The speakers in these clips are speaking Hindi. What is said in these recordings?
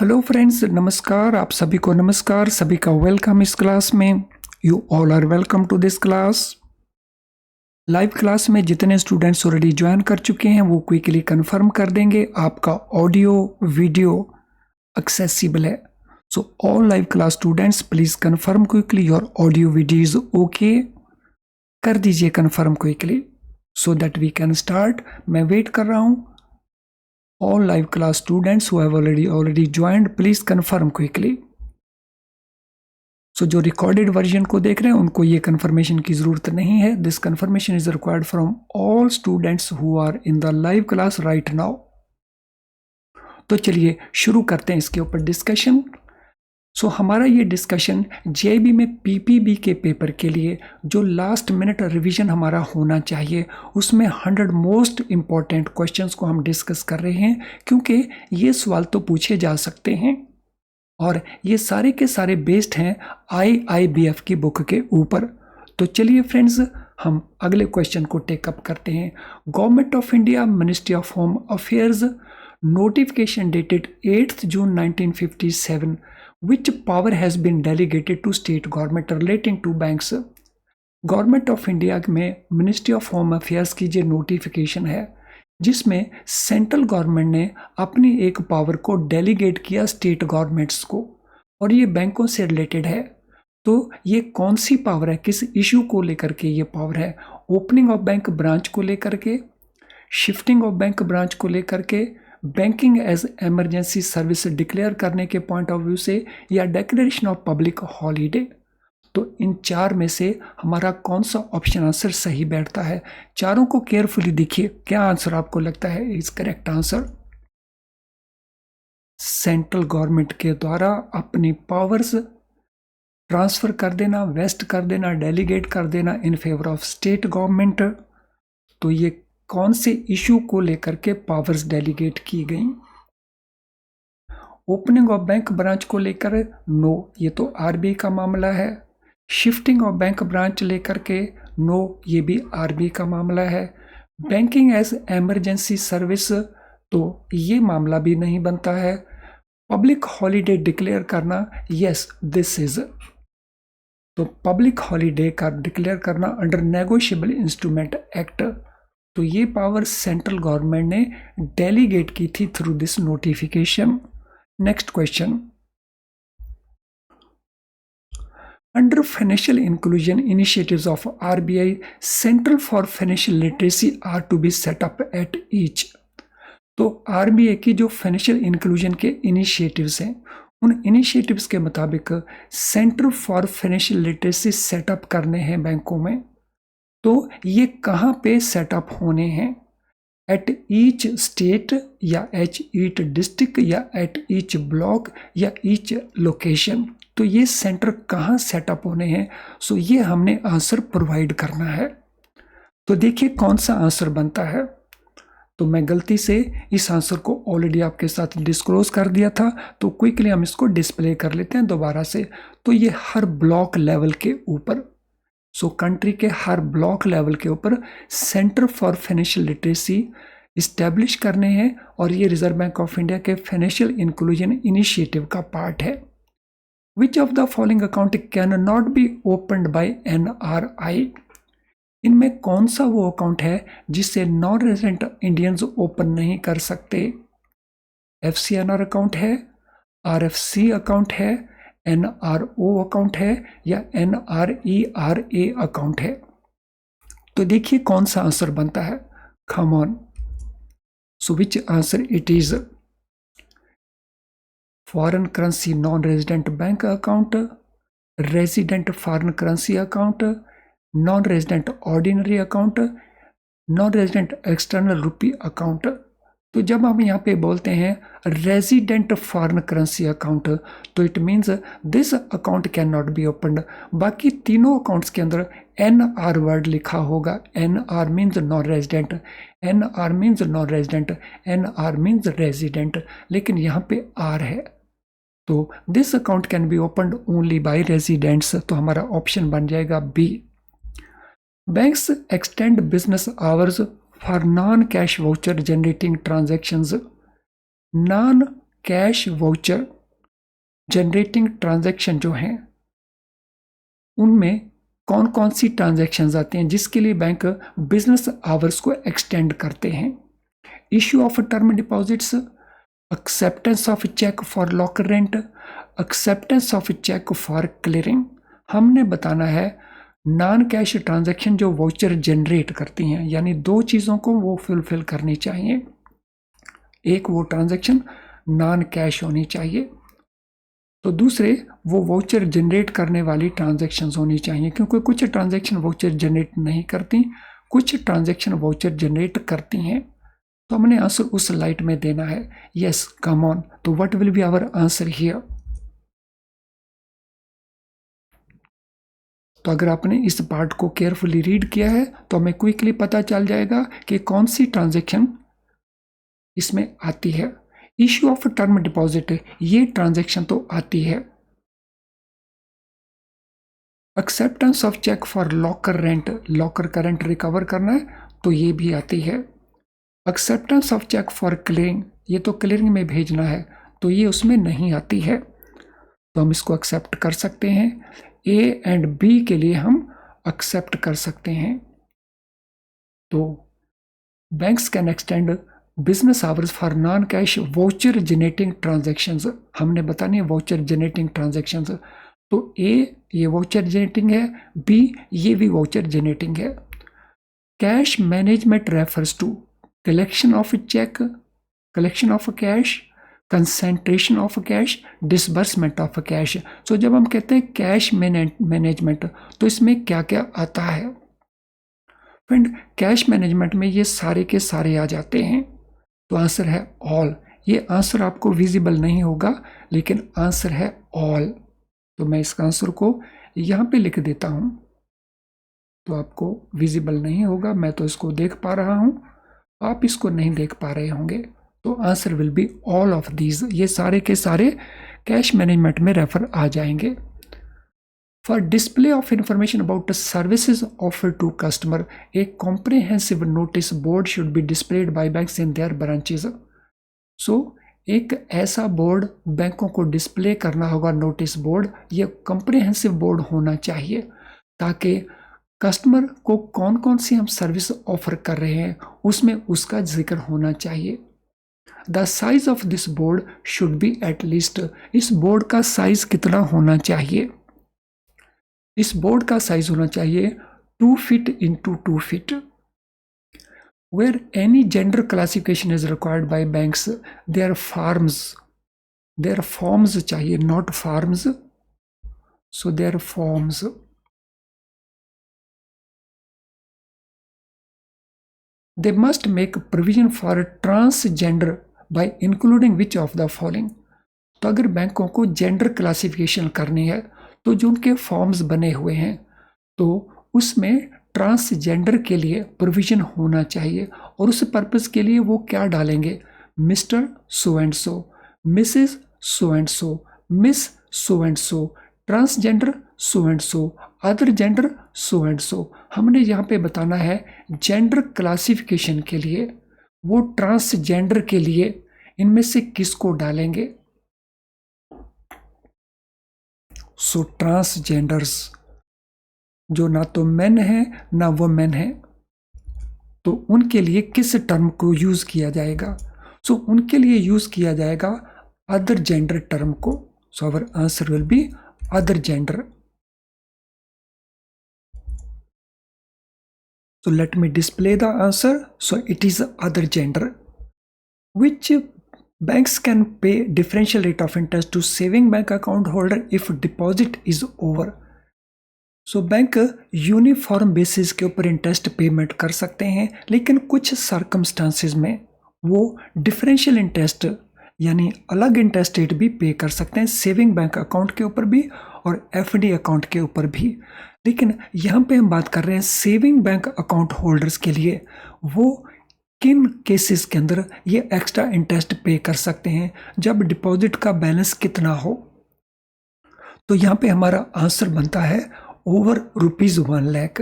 हेलो फ्रेंड्स, नमस्कार। आप सभी को नमस्कार, सभी का वेलकम इस क्लास में। You all are welcome to this class. Live class में जितने स्टूडेंट्स ऑलरेडी ज्वाइन कर चुके हैं वो क्विकली कंफर्म कर देंगे आपका ऑडियो वीडियो एक्सेसिबल है। So all live class students please confirm quickly your audio video is okay. कर दीजिए confirm quickly so that we can start. मैं वेट कर रहा हूँ। All live class students who have already joined, please confirm quickly. So जो रिकॉर्डेड वर्जन को देख रहे हैं उनको ये कंफर्मेशन की ज़रूरत नहीं है। This confirmation is required from all students who are in the live class right now. तो चलिए शुरू करते हैं इसके ऊपर डिस्कशन। सो हमारा ये डिस्कशन जेईबी में पीपीबी के पेपर के लिए जो लास्ट मिनट रिवीजन हमारा होना चाहिए उसमें 100 मोस्ट इम्पॉर्टेंट क्वेश्चंस को हम डिस्कस कर रहे हैं, क्योंकि ये सवाल तो पूछे जा सकते हैं और ये सारे के सारे बेस्ड हैं आईआईबीएफ की बुक के ऊपर। तो चलिए फ्रेंड्स, हम अगले क्वेश्चन को टेकअप करते हैं। Government of India, ministry of home affairs, notification dated 8 June 1957, which power has been delegated to state government relating to banks। Government of India में मिनिस्ट्री ऑफ होम अफेयर्स की जो नोटिफिकेशन है जिसमें सेंट्रल गवर्नमेंट ने अपनी एक पावर को डेलीगेट किया स्टेट गवर्नमेंट्स को, और ये बैंकों से रिलेटेड है। तो ये कौन सी पावर है, किस इशू को लेकर के ये पावर है? ओपनिंग ऑफ बैंक ब्रांच को लेकर के, शिफ्टिंग ऑफ बैंक ब्रांच को लेकर के, banking as emergency service declare करने के पॉइंट ऑफ व्यू से, या डिक्लेरेशन ऑफ पब्लिक हॉलीडे। तो इन चार में से हमारा कौन सा ऑप्शन आंसर सही बैठता है? चारों को केयरफुली देखिए, क्या आंसर आपको लगता है is correct answer? Central government के द्वारा अपनी पावर्स ट्रांसफर कर देना, वेस्ट कर देना, डेलीगेट कर देना in favour of state government. तो ये कौन से इशू को लेकर के पावर्स डेलीगेट की गई? ओपनिंग ऑफ बैंक ब्रांच को लेकर नो, ये तो आरबीआई का मामला है। शिफ्टिंग ऑफ बैंक ब्रांच लेकर के नो, ये भी आरबीआई का मामला है। बैंकिंग एज इमरजेंसी सर्विस, तो ये मामला भी नहीं बनता है। पब्लिक हॉलीडे डिक्लेयर करना, यस दिस इज। तो पब्लिक हॉलीडे का डिक्लेयर करना अंडर नेगोशिएबल इंस्ट्रूमेंट एक्ट, तो ये पावर सेंट्रल गवर्नमेंट ने डेलीगेट की थी through this notification. Next question, under financial inclusion initiatives of RBI, central for financial literacy are to be set up at each. तो आरबीआई की जो फाइनेंशियल इंक्लूजन के इनिशिएटिव्स हैं उन इनिशिएटिव्स के मुताबिक centre for financial literacy setup करने हैं बैंकों में। तो ये कहाँ पे सेटअप होने हैं? एट ईच स्टेट, या एच ईच डिस्ट्रिक्ट, या एट ईच ब्लॉक, या ईच लोकेशन। तो ये सेंटर कहाँ सेटअप होने हैं? सो ये हमने आंसर प्रोवाइड करना है। तो देखिए कौन सा आंसर बनता है। तो मैं गलती से इस आंसर को ऑलरेडी आपके साथ डिस्क्लोज कर दिया था, तो क्विकली हम इसको डिस्प्ले कर लेते हैं दोबारा से। तो ये हर ब्लॉक लेवल के ऊपर, सो कंट्री के हर ब्लॉक लेवल के ऊपर centre for financial literacy establish करने हैं, और ये रिजर्व बैंक ऑफ इंडिया के फाइनेंशियल इंक्लूजन इनिशिएटिव का पार्ट है। Which of the following account can not be opened by NRI? इनमें कौन सा वो अकाउंट है जिसे नॉन रेजिडेंट इंडियंस ओपन नहीं कर सकते? एफसीएनआर अकाउंट है, आरएफसी अकाउंट है, एनआरओ अकाउंट है, या एनआरईआरए अकाउंट है? तो देखिए कौन सा आंसर बनता है। Come on, so which answer it is? Foreign currency non resident bank account, resident foreign currency account, non resident ordinary account, non resident external rupee account. तो जब हम यहाँ पे बोलते हैं रेजिडेंट फॉरेन करेंसी अकाउंट, तो it means this account can not be opened. बाकी तीनों अकाउंट्स के अंदर एनआर वर्ड लिखा होगा। NR means non resident, NR means non resident, NR means resident, लेकिन यहाँ पे आर है। तो this account can be opened only by residents, तो हमारा ऑप्शन बन जाएगा B. Banks extend business hours for non-cash voucher generating transactions। non cash voucher generating transaction जो हैं उनमें कौन कौन सी ट्रांजैक्शंस आती हैं जिसके लिए बैंक बिजनेस आवर्स को एक्सटेंड करते हैं। Issue of term deposits, acceptance of cheque for locker rent, acceptance of cheque for clearing. हमने बताना है नॉन कैश ट्रांजैक्शन जो वाउचर जनरेट करती हैं, यानी दो चीज़ों को वो फुलफिल करनी चाहिए। एक वो ट्रांजैक्शन नॉन कैश होनी चाहिए, तो दूसरे वो वाउचर जनरेट करने वाली ट्रांजैक्शंस होनी चाहिए, क्योंकि कुछ ट्रांजैक्शन वाउचर जनरेट नहीं करती, कुछ ट्रांजैक्शन वाउचर जनरेट करती हैं। तो हमने आंसर उस लाइट में देना है। Yes, come on. तो what will be our answer here? तो अगर आपने इस पार्ट को केयरफुली रीड किया है तो हमें क्विकली पता चल जाएगा कि कौन सी ट्रांजैक्शन इसमें आती है। इश्यू ऑफ टर्म डिपॉजिट, ये ट्रांजैक्शन तो आती है। Acceptance of cheque for locker rent, locker का रेंट रिकवर करना है तो ये भी आती है। Acceptance of cheque for clearing, ये तो क्लियरिंग में भेजना है तो ये उसमें नहीं आती है, तो हम इसको एक्सेप्ट कर सकते हैं। ए एंड बी के लिए हम एक्सेप्ट कर सकते हैं। तो banks can extend business hours for non cash voucher generating transactions, हमने बतानी है वाउचर जनरेटिंग ट्रांजैक्शंस। तो ए ये वाउचर जनरेटिंग है, बी ये भी वाउचर जनरेटिंग है। Cash management refers to collection of cheque, collection of cash, concentration of cash, disbursement of cash. So जब हम कहते हैं कैश मैनेजमेंट तो इसमें क्या क्या आता है? फ्रेंड, कैश मैनेजमेंट में ये सारे के सारे आ जाते हैं, तो आंसर है ऑल। ये आंसर आपको विजिबल नहीं होगा लेकिन आंसर है ऑल। तो मैं इसका आंसर को यहाँ पे लिख देता हूँ, तो आपको विजिबल नहीं होगा, मैं तो इसको देख पा रहा हूँ, आप इसको नहीं देख पा रहे होंगे। तो answer will be all of these, ये सारे के सारे कैश मैनेजमेंट में रेफर आ जाएंगे। For display of information about services offer to customer, a comprehensive notice board should be displayed by banks in their branches. So एक ऐसा बोर्ड बैंकों को डिस्प्ले करना होगा, नोटिस बोर्ड, ये कॉम्प्रिहेंसिव बोर्ड होना चाहिए ताकि कस्टमर को कौन कौन सी हम सर्विस ऑफर कर रहे हैं उसमें उसका जिक्र होना चाहिए। The size of this board should B at least, इस बोर्ड का साइज कितना होना चाहिए? इस बोर्ड का साइज होना चाहिए 2 feet into 2 feet. Where any gender classification is required by banks, their forms चाहिए, not farms, so their forms. They must make provision for transgender by including which of the following। तो अगर बैंकों को जेंडर क्लासिफिकेशन करनी है तो जो उनके फॉर्म्स बने हुए हैं तो उसमें ट्रांसजेंडर के लिए प्रोविजन होना चाहिए, और उस पर्पस के लिए वो क्या डालेंगे? Mister so and so, Mrs so and so, miss so and so, transgender so and so, other gender so and so. हमने यहाँ पे बताना है जेंडर क्लासिफिकेशन के लिए वो ट्रांसजेंडर के लिए इनमें से किसको डालेंगे? सो ट्रांसजेंडर्स जो ना तो मेन है ना वुमेन है, तो उनके लिए किस टर्म को यूज किया जाएगा? सो उनके लिए यूज किया जाएगा अदर जेंडर टर्म को। So our answer will be other gender. So let me display the answer. So it is other gender. Which banks can pay differential rate of interest to saving bank account holder if deposit is over? So bank uniform basis के ऊपर इंटरेस्ट पेमेंट कर सकते हैं, लेकिन कुछ सर्कमस्टांसिस में वो डिफरेंशियल इंटरेस्ट यानी अलग इंटरेस्ट रेट भी पे कर सकते हैं, सेविंग बैंक अकाउंट के ऊपर भी और एफडी अकाउंट के ऊपर भी। लेकिन यहाँ पे हम बात कर रहे हैं सेविंग बैंक अकाउंट होल्डर्स के लिए, वो किन केसेस के अंदर ये एक्स्ट्रा इंटरेस्ट पे कर सकते हैं जब डिपॉजिट का बैलेंस कितना हो। तो यहाँ पे हमारा आंसर बनता है ओवर ₹1 लाख।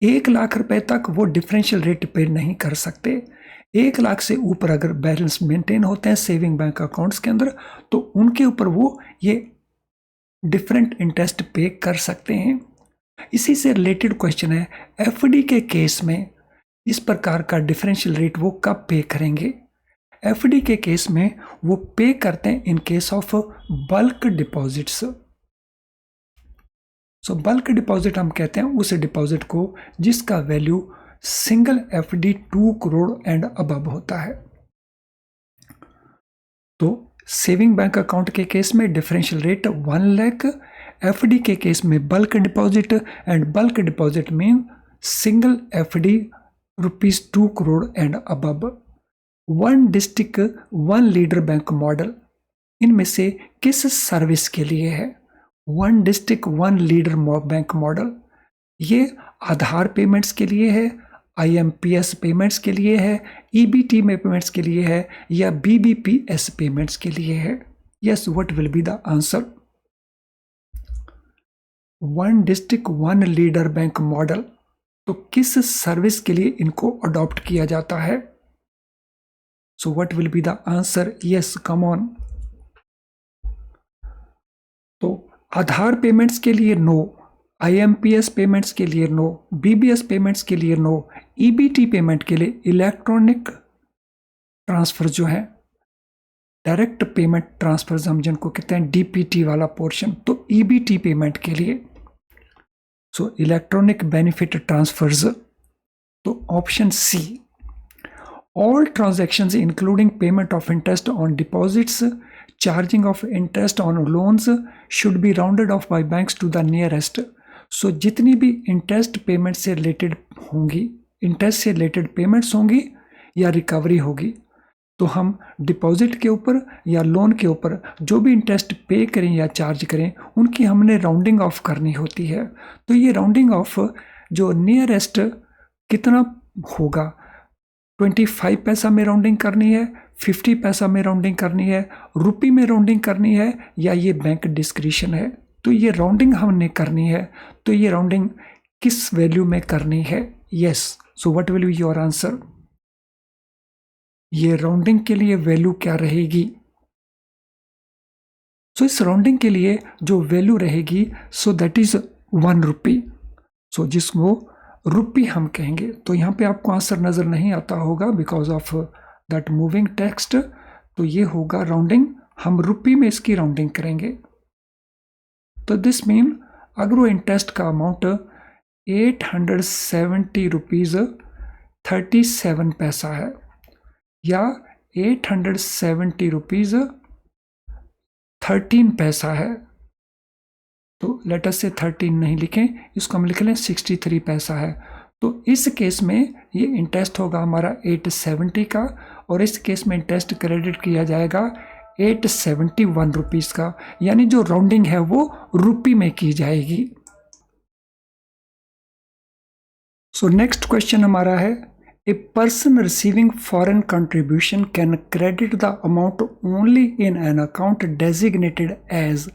1 लाख रुपए तक वो डिफरेंशियल रेट पे नहीं कर सकते। 1 लाख से ऊपर अगर बैलेंस मेंटेन होते हैं सेविंग बैंक अकाउंट्स के अंदर, तो उनके ऊपर वो ये डिफरेंट इंटरेस्ट पे कर सकते हैं। इसी से रिलेटेड क्वेश्चन है, एफडी के केस में इस प्रकार का डिफरेंशियल रेट वो कब पे करेंगे? एफडी के केस में वो पे करते हैं in case of bulk deposits. So bulk deposit हम कहते हैं उस डिपॉजिट को जिसका value single FD 2 crore and above होता है। तो सेविंग बैंक अकाउंट के केस में डिफरेंशियल रेट 1 लाख, एफडी के केस में bulk deposit, and bulk deposit mean single FD ₹2 crore and above. One district one leader bank model इनमें से किस सर्विस के लिए है? One district one leader bank model ये आधार पेमेंट्स के लिए है, आईएमपीएस पेमेंट्स के लिए है, ईबीटी में पेमेंट्स के लिए है, या बीबीपीएस पेमेंट्स के लिए है? Yes, what will be the answer? One district one leader bank model. तो किस सर्विस के लिए इनको अडॉप्ट किया जाता है? So what will be the answer? Yes, come on. तो आधार पेमेंट्स के लिए नो, आईएमपीएस पेमेंट्स के लिए नो, बीबीएस पेमेंट्स के लिए नो, ईबीटी पेमेंट के लिए इलेक्ट्रॉनिक ट्रांसफर जो है डायरेक्ट पेमेंट ट्रांसफर हम जिनको कहते हैं डीपीटी वाला पोर्शन, तो ईबीटी पेमेंट के लिए सो इलेक्ट्रॉनिक बेनिफिट ट्रांसफर्स। तो option C, all transactions including payment of interest on deposits, charging of interest on loans should be rounded off by banks to the nearest. So जितनी भी इंटरेस्ट पेमेंट से रिलेटेड होंगी, इंटरेस्ट से रिलेटेड पेमेंट्स होंगी या रिकवरी होगी, तो हम डिपॉजिट के ऊपर या लोन के ऊपर जो भी इंटरेस्ट पे करें या चार्ज करें उनकी हमने राउंडिंग ऑफ करनी होती है। तो ये राउंडिंग ऑफ जो नियरेस्ट कितना होगा, 25 पैसा में राउंडिंग करनी है, 50 पैसा में राउंडिंग करनी है, रुपये में राउंडिंग करनी है, या ये बैंक डिस्क्रिशन है? तो ये राउंडिंग हमने करनी है, तो ये राउंडिंग किस वैल्यू में करनी है? Yes, so what will be your answer? ये राउंडिंग के लिए वैल्यू क्या रहेगी? सो इस राउंडिंग के लिए जो वैल्यू रहेगी सो दैट इज 1 रुपी। सो जिसको रुपी हम कहेंगे। तो यहाँ पे आपको आंसर नजर नहीं आता होगा because of that moving text. तो ये होगा राउंडिंग, हम रुपी में इसकी राउंडिंग करेंगे। तो दिस मीन अगर वो इंटरेस्ट का अमाउंट 870 रुपीज 37 पैसा है या 870 रुपीज 13 पैसा है, तो लेट अस से 13 नहीं लिखें, इसको हम लिख लें 63 पैसा है। तो इस केस में ये इंटरेस्ट होगा हमारा 870 का, और इस केस में इंटरेस्ट क्रेडिट किया जाएगा 871 रुपीज़ का, यानी जो राउंडिंग है वो रुपी में की जाएगी। सो नेक्स्ट क्वेश्चन हमारा है, a person receiving foreign contribution can credit the amount only in an account designated as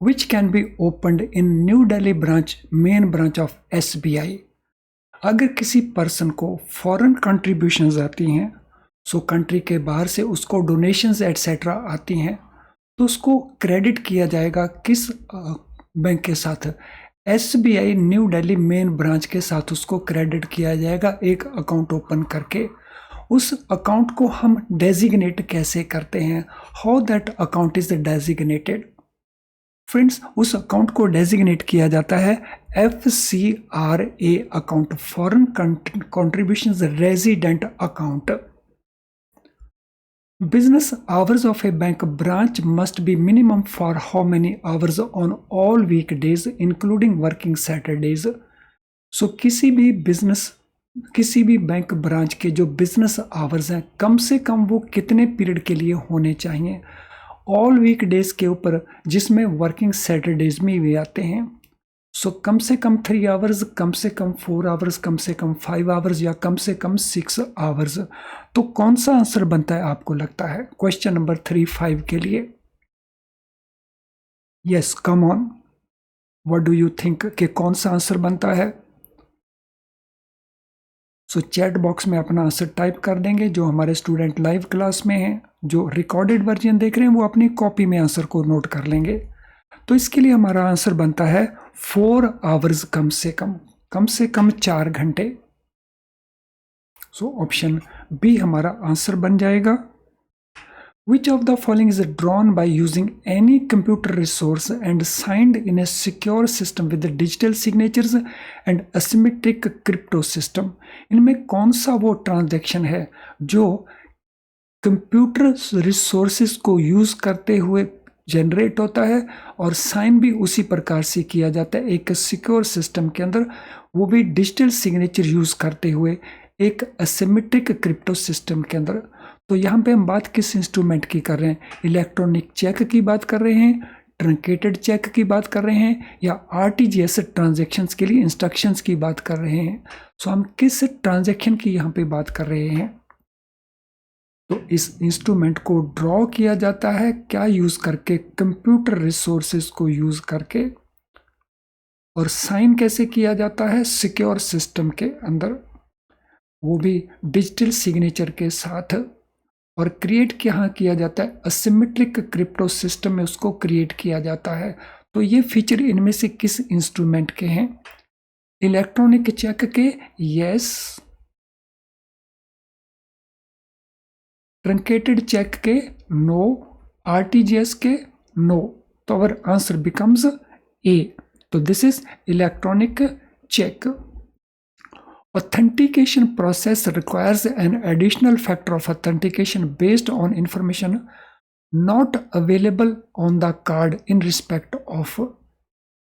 which can be opened in New Delhi branch, main branch of SBI। अगर किसी पर्सन को फॉरेन कंट्रीब्यूशंस आती हैं, सो कंट्री के बाहर से उसको डोनेशंस एटसेट्रा आती हैं, तो उसको क्रेडिट किया जाएगा किस बैंक के साथ? SBI new Delhi main branch के साथ उसको क्रेडिट किया जाएगा एक अकाउंट ओपन करके। उस अकाउंट को हम डेजिग्नेट कैसे करते हैं? How that account is designated? Friends, उस अकाउंट को डेजिग्नेट किया जाता है FCRA account, foreign contributions resident account. Business hours of a bank branch must be minimum for how many hours on all weekdays including working Saturdays. So किसी भी बैंक ब्रांच के जो बिजनेस आवर्स हैं कम से कम वो कितने पीरियड के लिए होने चाहिए? ऑल वीक डेज के ऊपर, जिसमें वर्किंग सैटरडेज में भी आते हैं। सो कम से कम 3 आवर्स, कम से कम 4 आवर्स, कम से कम 5 आवर्स, या कम से कम 6 आवर्स। तो कौन सा आंसर बनता है आपको लगता है क्वेश्चन नंबर 3-5 के लिए? Yes, come on, what do you think कि कौन सा आंसर बनता है? सो चैट बॉक्स में अपना आंसर टाइप कर देंगे। जो हमारे स्टूडेंट लाइव क्लास में हैं, जो रिकॉर्डेड वर्जन देख रहे हैं, वो अपनी कॉपी में आंसर को नोट कर लेंगे। तो इसके लिए हमारा आंसर बनता है 4 आवर्स, कम से कम 4 घंटे। सो ऑप्शन बी हमारा आंसर बन जाएगा। Which of the following is drawn by using any computer resource and signed in a secure system with the digital signatures and asymmetric crypto system? इनमें कौन सा वो ट्रांजैक्शन है जो कंप्यूटर रिसोर्सेज को यूज करते हुए जनरेट होता है और साइन भी उसी प्रकार से किया जाता है एक सिक्योर सिस्टम के अंदर, वो भी डिजिटल सिग्नेचर यूज करते हुए एक असिमेट्रिक क्रिप्टो सिस्टम के अंदर। तो यहाँ पे हम बात किस इंस्ट्रूमेंट की कर रहे हैं? इलेक्ट्रॉनिक चेक की बात कर रहे हैं, ट्रंकेटेड चेक की बात कर रहे हैं, या आरटीजीएस ट्रांजैक्शंस के लिए इंस्ट्रक्शंस की बात कर रहे हैं? सो हम किस ट्रांजैक्शन की यहाँ पे बात कर रहे हैं? तो इस इंस्ट्रूमेंट को ड्रॉ किया जाता है क्या यूज करके? कंप्यूटर रिसोर्सेज को यूज करके। और साइन कैसे किया जाता है? सिक्योर सिस्टम के अंदर, वो भी डिजिटल सिग्नेचर के साथ। और क्रिएट कहाँ किया जाता है? असिमेट्रिक क्रिप्टो सिस्टम में उसको क्रिएट किया जाता है। तो ये फीचर इनमें से किस इंस्ट्रूमेंट के हैं? इलेक्ट्रॉनिक चेक के यस, ट्रंकेटेड चेक के नो, आरटीजीएस के नो। तो अवर आंसर बिकम्स ए। तो this is electronic cheque. Authentication process requires an additional factor of authentication based on information not available on the card in respect of।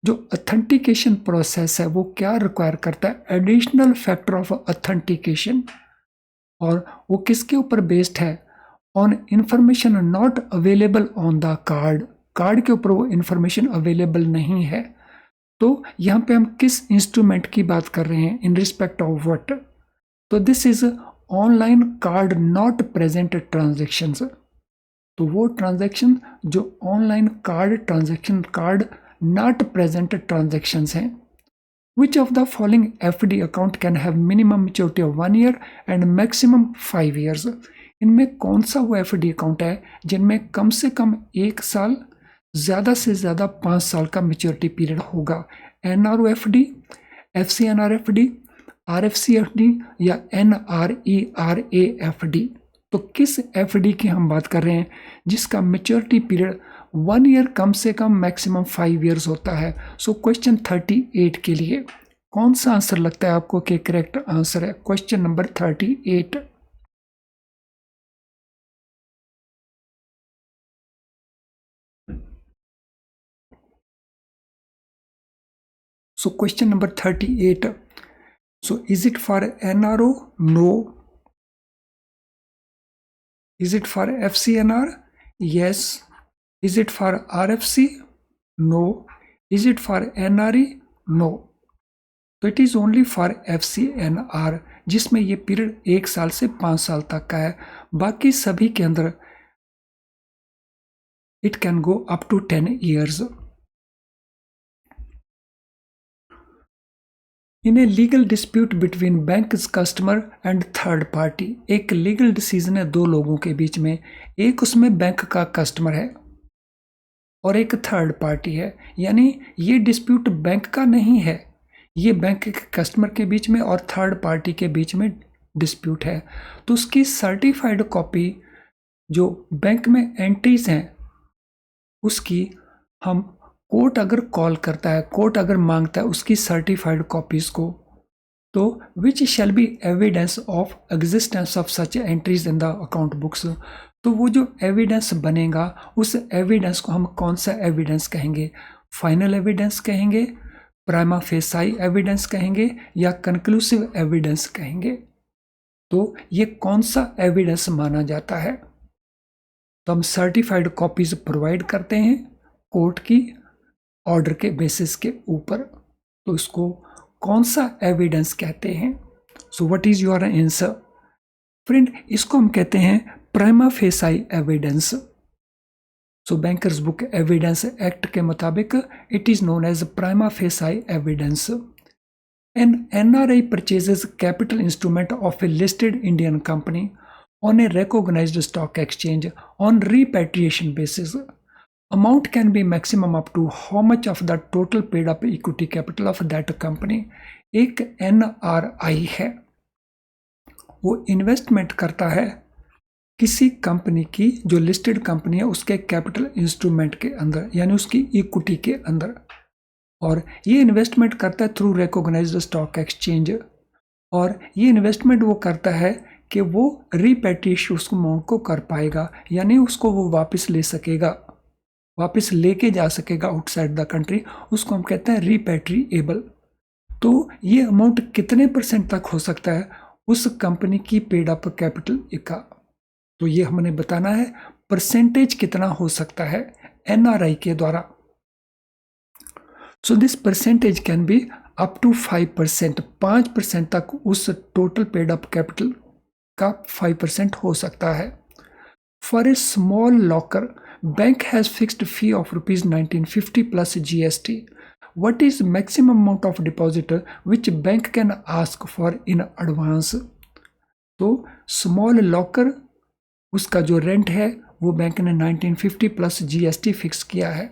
जो authentication process है वो क्या रिक्वायर करता है? Additional factor of authentication। और वो किसके ऊपर बेस्ड है? On information not available on the card. Card के ऊपर वो इंफॉर्मेशन अवेलेबल नहीं है। तो यहाँ पे हम किस इंस्ट्रूमेंट की बात कर रहे हैं? In respect of what? तो this is online card not present transactions. तो वो ट्रांजैक्शन जो online card transaction, card not present transactions हैं। Which of the following FD account can have minimum maturity of 1 year and maximum 5 years? इनमें कौन सा वो एफडी अकाउंट है जिनमें कम से कम 1 साल, ज़्यादा से ज़्यादा 5 साल का मैच्योरिटी पीरियड होगा? NRO FD, FCNR FD, RFC FD या एनआरईआरए एफडी? तो किस एफडी की हम बात कर रहे हैं जिसका मैच्योरिटी पीरियड 1 ईयर कम से कम मैक्सिमम 5 ईयर्स होता है? सो क्वेश्चन 38 के लिए कौन सा आंसर लगता है आपको कि करेक्ट आंसर है? Question number 38। So question number 38. So is it for NRO? No. Is it for FCNR? Yes. Is it for RFC? No. Is it for NRE? No. तो it is only for FCNR जिसमें ये पीरियड 1 साल से 5 साल तक का है। बाकी सभी के अंदर it can go up to 10 years. In a legal dispute between bank customer and third party, एक लीगल डिसीजन है 2 लोगों के बीच में। एक उसमें बैंक का कस्टमर है और एक थर्ड पार्टी है, यानी ये डिस्प्यूट बैंक का नहीं है, ये बैंक के कस्टमर के बीच में और थर्ड पार्टी के बीच में डिस्प्यूट है। तो उसकी सर्टिफाइड कॉपी जो बैंक में एंट्रीज हैं उसकी हम कोर्ट अगर कॉल करता है, कोर्ट अगर मांगता है उसकी सर्टिफाइड कॉपीज को, तो which shall be evidence of existence of such entries in the account books. तो वो जो एविडेंस बनेगा उस एविडेंस को हम कौन सा एविडेंस कहेंगे? फाइनल एविडेंस कहेंगे, प्राइमा फेसाई एविडेंस कहेंगे या कंक्लूसिव एविडेंस कहेंगे? तो ये कौन सा एविडेंस माना जाता है? तो हम सर्टिफाइड कॉपीज प्रोवाइड करते हैं कोर्ट की ऑर्डर के बेसिस के ऊपर, तो इसको कौन सा एविडेंस कहते हैं? So what is your answer? Friend, इसको हम कहते हैं prima facie evidence. So bankers book evidence act के मुताबिक it is known as prima facie evidence. An NRI purchases capital instrument of a listed Indian company on a recognized stock exchange on repatriation basis. Amount can be maximum up to how much of the total paid up equity capital of that company. एक NRI है, वो इन्वेस्टमेंट करता है किसी कंपनी की जो लिस्टेड कंपनी है उसके कैपिटल इंस्ट्रूमेंट के अंदर, यानी उसकी इक्विटी के अंदर, और ये इन्वेस्टमेंट करता है थ्रू रिकॉग्नाइज्ड स्टॉक एक्सचेंज। और ये इन्वेस्टमेंट वो करता है कि वो रिपेट्रिएशन उस अमाउंट को कर पाएगा, यानी उसको वो वापस ले सकेगा, वापस लेके जा सकेगा आउटसाइड द कंट्री, उसको हम कहते हैं रिपेट्रिएबल। तो ये अमाउंट कितने % तक हो सकता है उस कंपनी की पेड अप कैपिटल का, तो ये हमने बताना है परसेंटेज कितना हो सकता है एनआरआई के द्वारा। So this percentage can be up to 5%, 5% तक उस टोटल पेड अप कैपिटल का 5% हो सकता है। For a small locker bank has fixed fee of ₹1950 plus GST। What is maximum amount of deposit which bank can ask for in advance? तो स्मॉल लॉकर उसका जो रेंट है वो बैंक ने 1950 प्लस GST फिक्स किया है,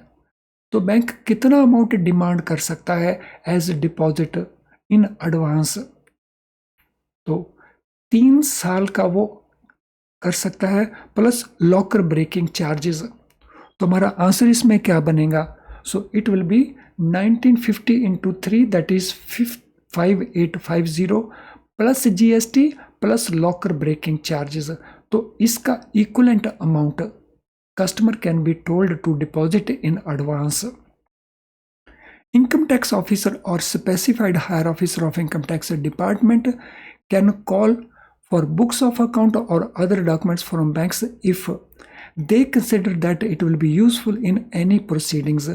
तो बैंक कितना अमाउंट डिमांड कर सकता है एज डिपॉजिट इन एडवांस? तो 3 साल का वो कर सकता है प्लस लॉकर ब्रेकिंग चार्जेस। तो हमारा आंसर इसमें क्या बनेगा? So it will be 1950 into 3, that is 5850 plus GST plus locker breaking charges. तो इसका equivalent amount customer can be told to deposit in advance. Income tax officer और specified higher officer of income tax department can call for books of account or other documents from banks if they consider that it will be useful in any proceedings.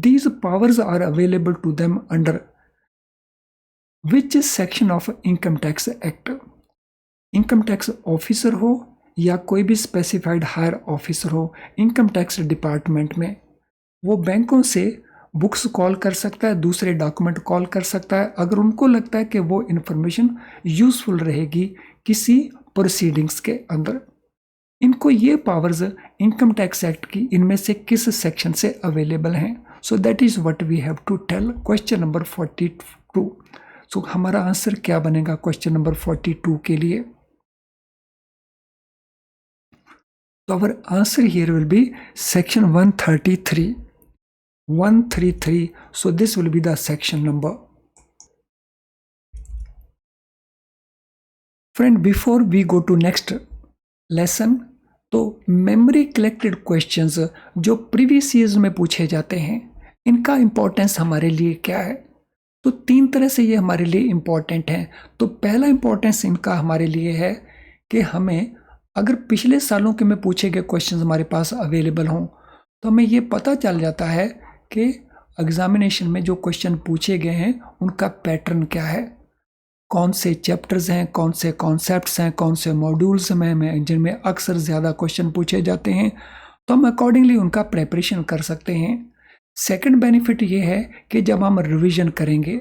These powers are available to them under which section of Income Tax Act? Income tax officer हो या कोई भी स्पेसिफाइड हायर ऑफिसर हो इनकम टैक्स डिपार्टमेंट में, वो बैंकों से बुक्स कॉल कर सकता है, दूसरे डॉक्यूमेंट कॉल कर सकता है अगर उनको लगता है कि वो इन्फॉर्मेशन यूजफुल रहेगी किसी प्रोसीडिंग्स के अंदर। इनको ये पावर्स इनकम टैक्स एक्ट की इनमें से किस सेक्शन से अवेलेबल हैं? So that is what we have to tell. Question number 42। सो हमारा आंसर क्या बनेगा क्वेश्चन नंबर 42 के लिए? तो our answer here will be section 133। 133, so this will be the section number. Friend, before we go to next lesson, तो मेमोरी कलेक्टेड क्वेश्चंस जो प्रीवियस ईयर्स में पूछे जाते हैं इनका इम्पोर्टेंस हमारे लिए क्या है? तो 3 तरह से ये हमारे लिए इम्पोर्टेंट हैं। तो पहला इम्पोर्टेंस इनका हमारे लिए है कि हमें अगर पिछले सालों के में पूछे गए क्वेश्चंस हमारे पास अवेलेबल हों तो हमें ये पता चल जाता है कि एग्जामिनेशन में जो क्वेश्चन पूछे गए हैं उनका पैटर्न क्या है, कौन से चैप्टर्स हैं, कौन से कॉन्सेप्ट्स हैं, कौन से मॉड्यूल्स में जिनमें अक्सर ज़्यादा क्वेश्चन पूछे जाते हैं, तो हम अकॉर्डिंगली उनका प्रेपरेशन कर सकते हैं। सेकंड बेनिफिट ये है कि जब हम रिवीजन करेंगे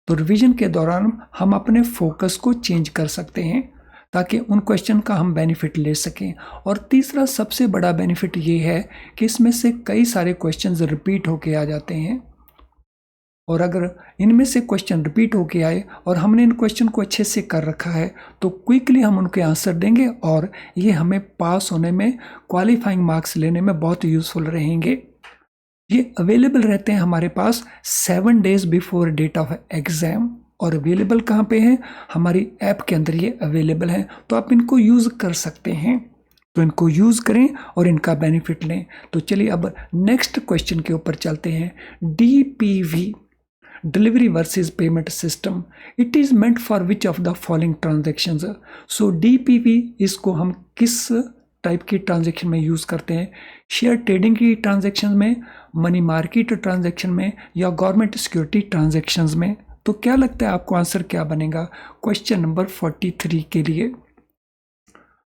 तो रिवीजन के दौरान हम अपने फोकस को चेंज कर सकते हैं ताकि उन क्वेश्चन का हम बेनिफिट ले सकें। और तीसरा सबसे बड़ा बेनिफिट ये है कि इसमें से कई सारे क्वेश्चंस रिपीट होके आ जाते हैं, और अगर इनमें से क्वेश्चन रिपीट होके आए और हमने इन क्वेश्चन को अच्छे से कर रखा है तो क्विकली हम उनके आंसर देंगे और ये हमें पास होने में, क्वालिफाइंग मार्क्स लेने में बहुत यूज़फुल रहेंगे। ये अवेलेबल रहते हैं हमारे पास 7 days before date of exam, और अवेलेबल कहाँ पे हैं? हमारी ऐप के अंदर ये अवेलेबल हैं, तो आप इनको यूज़ कर सकते हैं। तो इनको यूज़ करें और इनका बेनिफिट लें। तो चलिए अब नेक्स्ट क्वेश्चन के ऊपर चलते हैं। DPV, delivery versus payment system, it is meant for which of the following transactions? So DPV इसको हम किस टाइप की ट्रांजेक्शन में यूज़ करते हैं? शेयर ट्रेडिंग की ट्रांजेक्शन में, मनी मार्केट ट्रांजेक्शन में, या गवर्नमेंट सिक्योरिटी ट्रांजेक्शंस में? तो क्या लगता है आपको आंसर क्या बनेगा क्वेश्चन नंबर 43 के लिए?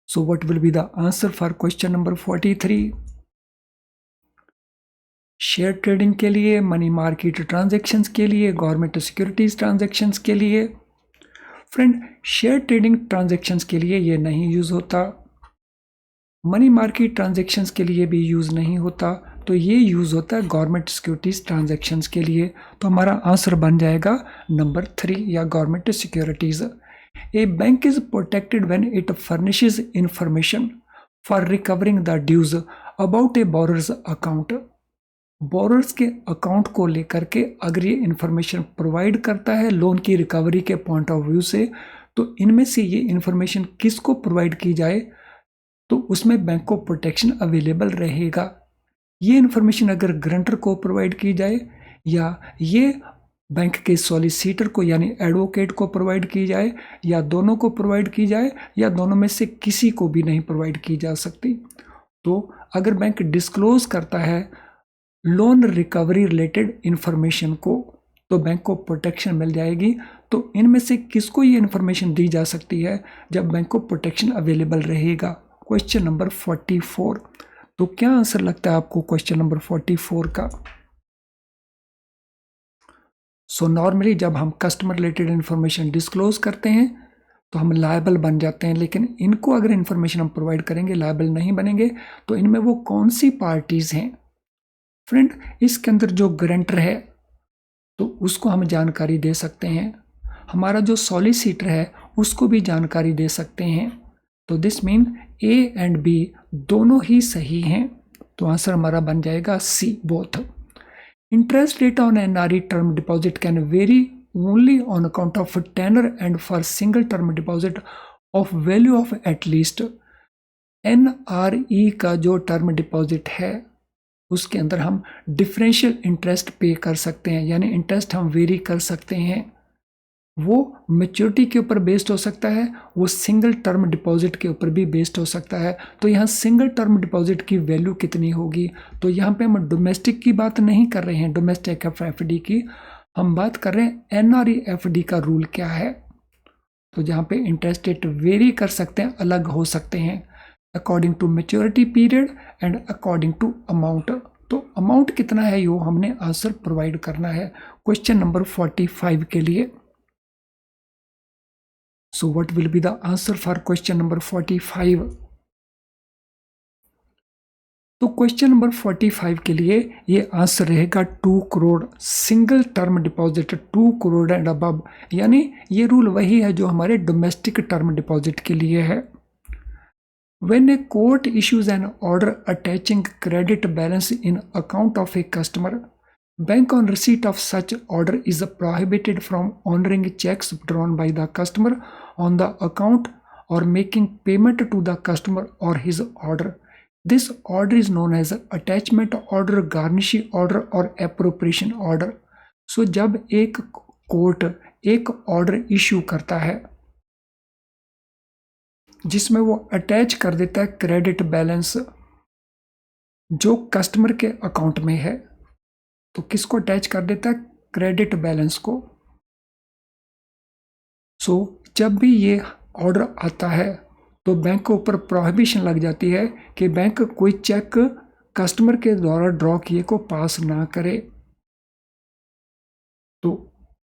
So what will be the answer for question number 43? Share trading के लिए, मनी मार्केट ट्रांजैक्शंस के लिए, गवर्नमेंट सिक्योरिटीज ट्रांजैक्शंस के लिए। फ्रेंड, शेयर ट्रेडिंग ट्रांजैक्शंस के लिए ये नहीं यूज होता, मनी मार्केट ट्रांजैक्शंस के लिए भी यूज नहीं होता, तो ये यूज होता है गवर्नमेंट सिक्योरिटीज ट्रांजैक्शंस के लिए। तो हमारा आंसर बन जाएगा नंबर 3 या government securities. A bank is protected when it furnishes information for recovering the dues about a borrower's account. Borrowers के अकाउंट को लेकर के अगर ये इंफॉर्मेशन प्रोवाइड करता है लोन की रिकवरी के पॉइंट ऑफ व्यू से, तो इनमें से ये इंफॉर्मेशन किसको प्रोवाइड की जाए तो उसमें बैंक को प्रोटेक्शन अवेलेबल रहेगा। ये इंफॉर्मेशन अगर ग्रंटर को प्रोवाइड की जाए या ये बैंक के सॉलिसिटर को यानी एडवोकेट को प्रोवाइड की जाए या दोनों को प्रोवाइड की जाए या दोनों में से किसी को भी नहीं प्रोवाइड की जा सकती, तो अगर बैंक डिस्क्लोज करता है लोन रिकवरी रिलेटेड इंफॉर्मेशन को तो बैंक को प्रोटेक्शन मिल जाएगी। तो इनमें से किसको ये इंफॉर्मेशन दी जा सकती है जब बैंक को प्रोटेक्शन अवेलेबल रहेगा। Question number 44। तो क्या आंसर लगता है आपको क्वेश्चन नंबर 44 का। सो नॉर्मली जब हम कस्टमर रिलेटेड इंफॉर्मेशन डिस्क्लोज करते हैं तो हम लायबल बन जाते हैं, लेकिन इनको अगर इंफॉर्मेशन हम प्रोवाइड करेंगे लायबल नहीं बनेंगे। तो इनमें वो कौन सी पार्टीज हैं। फ्रेंड, इसके अंदर जो गारंटर है तो उसको हम जानकारी दे सकते हैं, हमारा जो सॉलिसिटर है उसको भी जानकारी दे सकते हैं। तो this mean A and B दोनों ही सही हैं। तो आंसर हमारा बन जाएगा C, both. Interest rate on NRE term deposit can vary only on account of tenor and for single term deposit of value of at least. NRE का जो टर्म डिपॉजिट है उसके अंदर हम डिफरेंशियल इंटरेस्ट पे कर सकते हैं, यानी इंटरेस्ट हम वेरी कर सकते हैं। वो मैच्योरिटी के ऊपर बेस्ड हो सकता है, वो सिंगल टर्म डिपॉजिट के ऊपर भी बेस्ड हो सकता है। तो यहाँ सिंगल टर्म डिपॉजिट की वैल्यू कितनी होगी, तो यहाँ पे हम डोमेस्टिक की बात नहीं कर रहे हैं, डोमेस्टिक एफडी की हम बात कर रहे हैं। एनआरई एफडी का रूल क्या है, तो जहाँ पे इंटरेस्ट रेट वेरी कर सकते हैं, अलग हो सकते हैं according to maturity period and according to amount. तो अमाउंट कितना है यो हमने आंसर प्रोवाइड करना है क्वेश्चन नंबर 45 के लिए। So what will be the answer for question number 45? तो क्वेश्चन नंबर 45 के लिए ये आंसर रहेगा 2 crore single term deposit 2 crore and above, यानी ये रूल वही है जो हमारे डोमेस्टिक टर्म डिपॉजिट के लिए है। When a court issues an order attaching credit balance in account of a customer, bank on receipt of such order is prohibited from honoring checks drawn by the customer on the account or making payment to the customer or his order. This order is known as attachment order, garnishee order or appropriation order. So जब एक कोर्ट एक ऑर्डर इश्यू करता है जिसमें वो अटैच कर देता है क्रेडिट बैलेंस जो कस्टमर के अकाउंट में है, तो किसको अटैच कर देता है, क्रेडिट बैलेंस को। सो जब भी ये ऑर्डर आता है तो बैंक के ऊपर प्रोहिबिशन लग जाती है कि बैंक कोई चेक कस्टमर के द्वारा ड्रॉ किए को पास ना करे। तो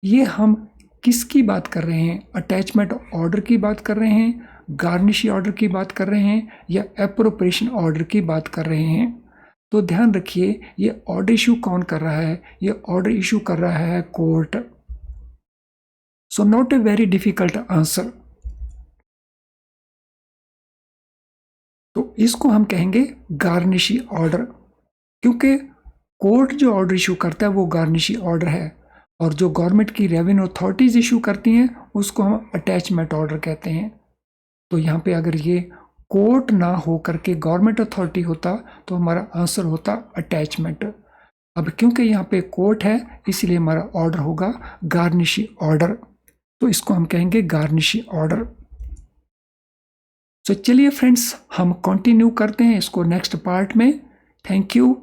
ये हम किसकी बात कर रहे हैं, अटैचमेंट ऑर्डर की बात कर रहे हैं, गार्निशी ऑर्डर की बात कर रहे हैं या एप्रोप्रिएशन ऑर्डर की बात कर रहे हैं। तो ध्यान रखिए ये ऑर्डर इशू कौन कर रहा है, ये ऑर्डर इशू कर रहा है court. So not a very difficult answer. तो इसको हम कहेंगे गार्निशी ऑर्डर, क्योंकि कोर्ट जो ऑर्डर इशू करता है वो गार्निशी ऑर्डर है और जो गवर्नमेंट की रेवेन्यू अथॉरिटीज इशू करती हैं उसको हम अटैचमेंट ऑर्डर कहते हैं। तो यहाँ पे अगर ये कोर्ट ना हो करके गवर्नमेंट अथॉरिटी होता तो हमारा आंसर होता अटैचमेंट। अब क्योंकि यहाँ पे कोर्ट है इसलिए हमारा ऑर्डर होगा गार्निशी ऑर्डर, तो इसको हम कहेंगे गार्निशी ऑर्डर। तो चलिए फ्रेंड्स हम कंटिन्यू करते हैं इसको नेक्स्ट पार्ट में। Thank you.